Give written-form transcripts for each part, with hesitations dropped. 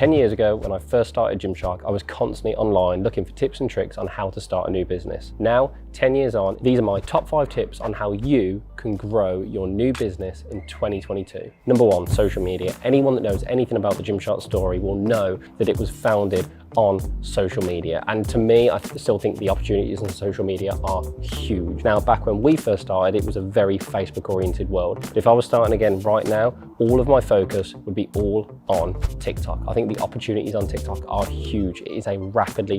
10 years ago, when I first started Gymshark, I was constantly online looking for tips and tricks on how to start a new business. Now, 10 years on, these are my top 5 tips on how you can grow your new business in 2022. Number 1, social media. Anyone that knows anything about the Gymshark story will know that it was founded on social media. And to me, I still think the opportunities on social media are huge. Now, back when we first started, it was a very Facebook-oriented world. But if I was starting again right now, all of my focus would be all on TikTok. I think the opportunities on TikTok are huge. It is a rapidly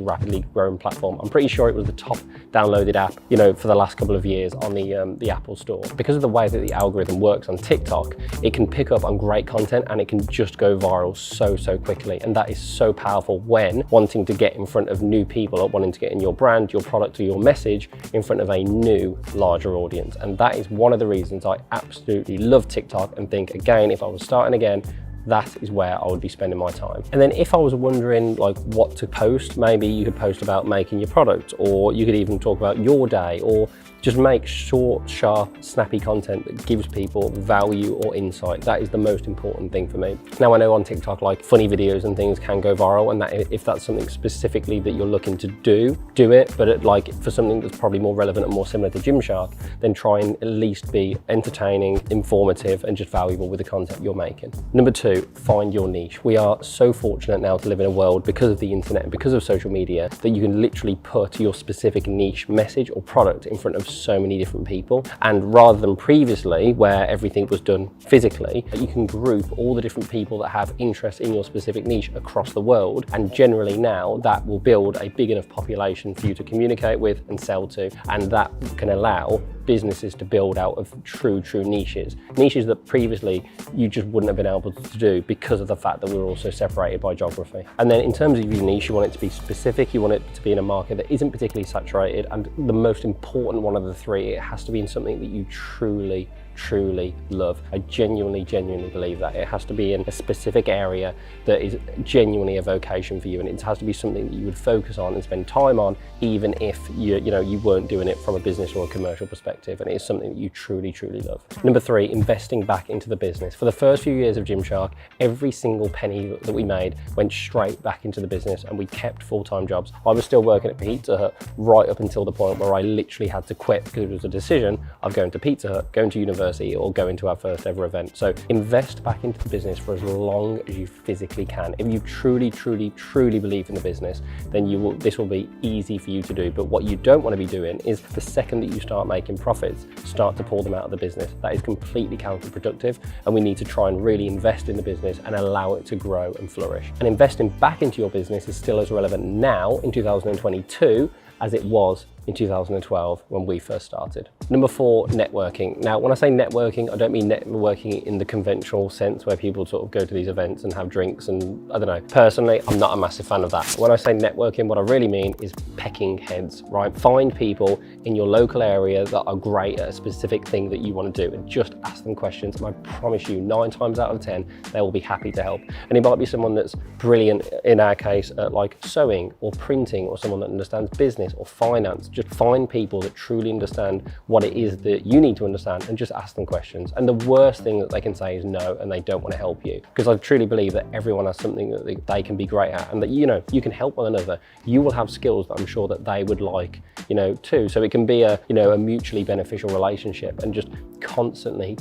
growing platform. I'm pretty sure it was the top downloaded app, for the last couple of years on the Apple Store. Because of the way that the algorithm works on TikTok, it can pick up on great content and it can just go viral so quickly. And that is so powerful when wanting to get in front of new people or wanting to get in your brand, your product, or your message in front of a new, larger audience. And that is one of the reasons I absolutely love TikTok and think, again, if I was starting again, that is where I would be spending my time. And then if I was wondering what to post, maybe you could post about making your product, or you could even talk about your day, or just make short, sharp, snappy content that gives people value or insight. That is the most important thing for me. Now, I know on TikTok, funny videos and things can go viral, and that if that's something specifically that you're looking to do it. But for something that's probably more relevant and more similar to Gymshark, then try and at least be entertaining, informative, and just valuable with the content you're making. Number 2, find your niche. We are so fortunate now to live in a world, because of the internet and because of social media, that you can literally put your specific niche message or product in front of so many different people. And rather than previously where everything was done physically, you can group all the different people that have interest in your specific niche across the world, and generally now that will build a big enough population for you to communicate with and sell to, and that can allow businesses to build out of true niches that previously you just wouldn't have been able to do because of the fact that we were also separated by geography. And then in terms of your niche, you want it to be specific, you want it to be in a market that isn't particularly saturated, and the most important one of the 3, it has to be in something that you truly love. I genuinely believe that it has to be in a specific area that is genuinely a vocation for you, and it has to be something that you would focus on and spend time on, even if you weren't doing it from a business or a commercial perspective, and it is something that you truly love. Number 3, investing back into the business. For the first few years of Gymshark, every single penny that we made went straight back into the business, and we kept full-time jobs. I was still working at Pizza Hut right up until the point where I literally had to quit, because it was a decision of going to Pizza Hut, going to university, or going to our first ever event. So invest back into the business for as long as you physically can. If you truly believe in the business, then this will be easy for you to do. But what you don't want to be doing is, the second that you start making profits, start to pull them out of the business. That is completely counterproductive, and we need to try and really invest in the business and allow it to grow and flourish. And investing back into your business is still as relevant now in 2022 as it was in 2012 when we first started. Number 4, networking. Now, when I say networking, I don't mean networking in the conventional sense where people sort of go to these events and have drinks and I don't know. Personally, I'm not a massive fan of that. When I say networking, what I really mean is pecking heads, right? Find people in your local area that are great at a specific thing that you want to do and just ask them questions. And I promise you, 9 times out of 10, they will be happy to help. And it might be someone that's brilliant, in our case, at sewing or printing, or someone that understands business or finance. Just find people that truly understand what it is that you need to understand and just ask them questions. And the worst thing that they can say is no, and they don't want to help you. Because I truly believe that everyone has something that they can be great at, and that you can help one another. You will have skills that I'm sure that they would like, too. So it can be a mutually beneficial relationship, and just constantly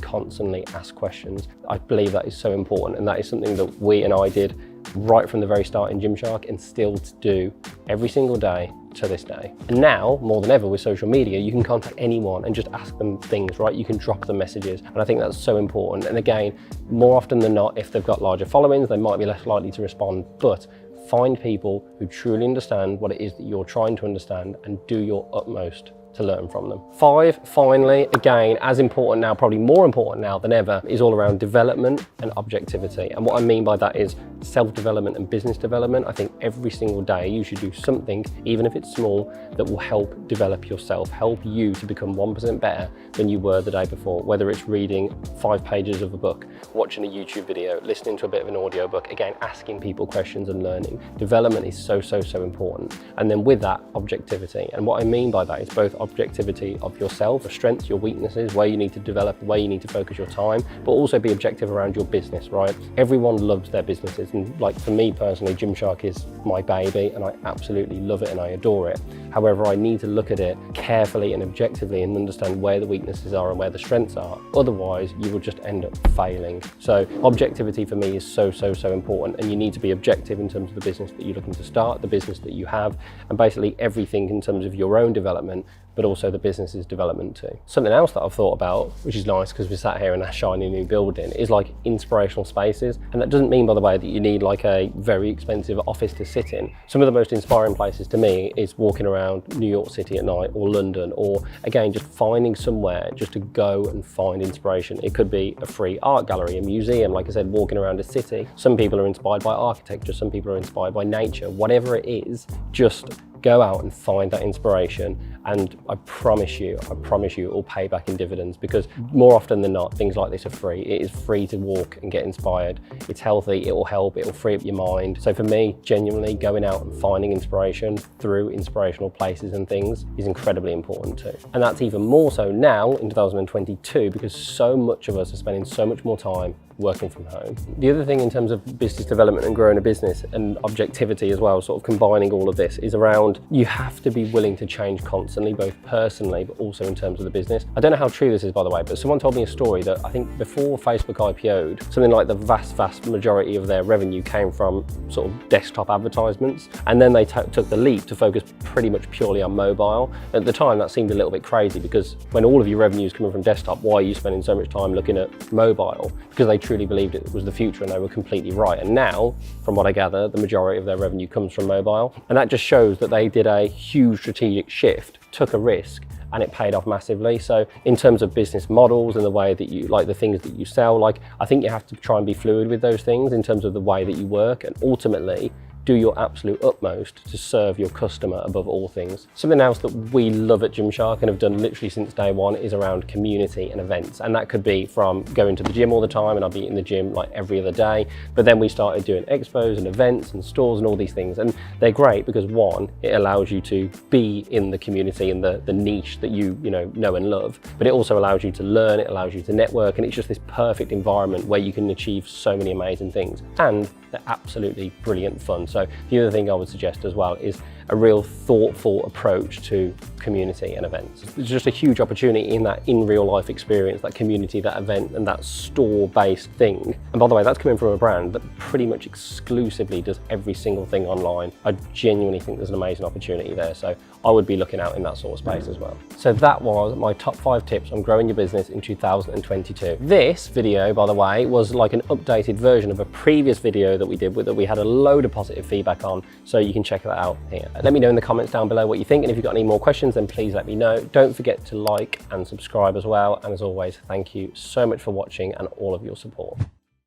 ask questions. I believe that is so important, and that is something that we and I did right from the very start in Gymshark, and still to do every single day to this day. And now, more than ever with social media, you can contact anyone and just ask them things, right? You can drop them messages, and I think that's so important. And again, more often than not, if they've got larger followings, they might be less likely to respond, but find people who truly understand what it is that you're trying to understand and do your utmost to learn from them. 5, finally, again, as important now, probably more important now than ever, is all around development and objectivity. And what I mean by that is self-development and business development. I think every single day you should do something, even if it's small, that will help develop yourself, help you to become 1% better than you were the day before, whether it's reading 5 pages of a book, watching a YouTube video, listening to a bit of an audio book, again, asking people questions and learning. Development is so important. And then with that, objectivity. And what I mean by that is both objectivity of yourself, your strengths, your weaknesses, where you need to develop, where you need to focus your time, but also be objective around your business, right? Everyone loves their businesses. business. And like for me personally, Gymshark is my baby and I absolutely love it and I adore it. However, I need to look at it carefully and objectively and understand where the weaknesses are and where the strengths are. Otherwise, you will just end up failing. So objectivity for me is so important, and you need to be objective in terms of the business that you're looking to start, the business that you have, and basically everything in terms of your own development, but also the business's development too. Something else that I've thought about, which is nice because we're sat here in a shiny new building, is like inspirational spaces. And that doesn't mean, by the way, that you need like a very expensive office to sit in. Some of the most inspiring places to me is walking around New York City at night, or London, or again, just finding somewhere just to go and find inspiration. It could be a free art gallery, a museum, like I said, walking around a city. Some people are inspired by architecture, some people are inspired by nature. Whatever it is, just go out and find that inspiration, and I promise you it will pay back in dividends, because more often than not, things like this are free. It is free to walk and get inspired. It's healthy, it will help, it will free up your mind. So for me, genuinely going out and finding inspiration through inspirational places and things is incredibly important too. And that's even more so now in 2022, because so much of us are spending so much more time working from home. The other thing in terms of business development and growing a business and objectivity as well, sort of combining all of this, is around you have to be willing to change constantly, both personally but also in terms of the business. I don't know how true this is, by the way, but someone told me a story that I think before Facebook IPO'd, something like the vast majority of their revenue came from sort of desktop advertisements, and then they took the leap to focus pretty much purely on mobile. At the time that seemed a little bit crazy, because when all of your revenue is coming from desktop, why are you spending so much time looking at mobile? Because they truly believed it was the future, and they were completely right. And now, from what I gather, the majority of their revenue comes from mobile. And that just shows that they did a huge strategic shift, took a risk, and it paid off massively. So in terms of business models and the way that you, like the things that you sell, like I think you have to try and be fluid with those things in terms of the way that you work, and ultimately do your absolute utmost to serve your customer above all things. Something else that we love at Gymshark and have done literally since day one is around community and events. And that could be from going to the gym all the time, and I'll be in the gym like every other day. But then we started doing expos and events and stores and all these things. And they're great because one, it allows you to be in the community and the niche that you know and love. But it also allows you to learn, it allows you to network, and it's just this perfect environment where you can achieve so many amazing things. And they're absolutely brilliant fun. So the other thing I would suggest as well is a real thoughtful approach to community and events. There's just a huge opportunity in that in real life experience, that community, that event, and that store-based thing. And by the way, that's coming from a brand that pretty much exclusively does every single thing online. I genuinely think there's an amazing opportunity there. So I would be looking out in that sort of space as well. So that was my top 5 tips on growing your business in 2022. This video, by the way, was like an updated version of a previous video that we did that we had a load of positive feedback on. So you can check that out here. Let me know in the comments down below what you think, and if you've got any more questions, then please let me know. Don't forget to like and subscribe as well. And as always, thank you so much for watching and all of your support.